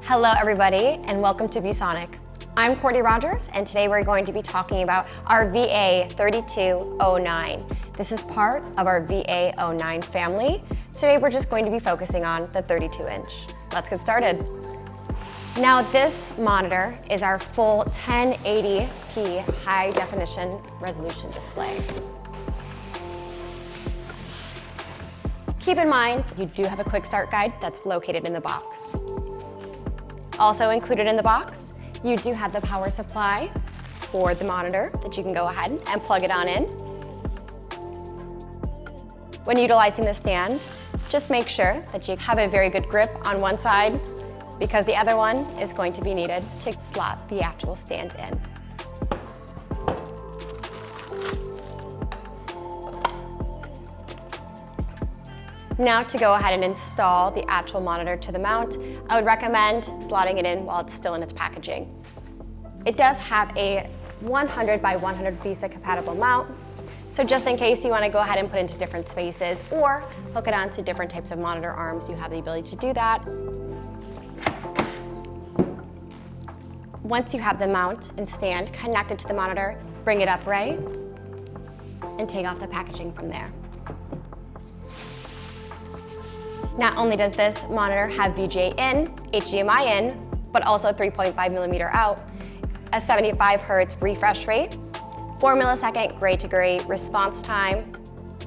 Hello everybody, and welcome to ViewSonic. I'm Courtney Rogers, and today we're going to be talking about our VA3209. This is part of our VA09 family. Today we're just going to be focusing on the 32-inch. Let's get started. Now this monitor is our full 1080p high definition resolution display. Keep in mind, you do have a quick start guide that's located in the box. Also included in the box, you do have the power supply for the monitor that you can go ahead and plug it on in. When utilizing the stand, just make sure that you have a very good grip on one side because the other one is going to be needed to slot the actual stand in. Now to go ahead and install the actual monitor to the mount, I would recommend slotting it in while it's still in its packaging. It does have a 100 by 100 VISA compatible mount, so just in case you want to go ahead and put it into different spaces or hook it onto different types of monitor arms, you have the ability to do that. Once you have the mount and stand connected to the monitor, bring it upright and take off the packaging from there. Not only does this monitor have VGA in, HDMI in, but also 3.5mm out, a 75 Hz refresh rate, 4 millisecond gray to gray response time,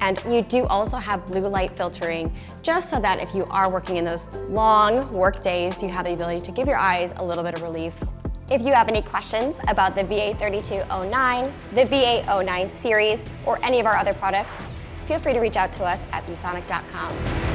and you do also have blue light filtering, just so that if you are working in those long work days, you have the ability to give your eyes a little bit of relief. If you have any questions about the VA3209, the VA09 series, or any of our other products, feel free to reach out to us at viewsonic.com.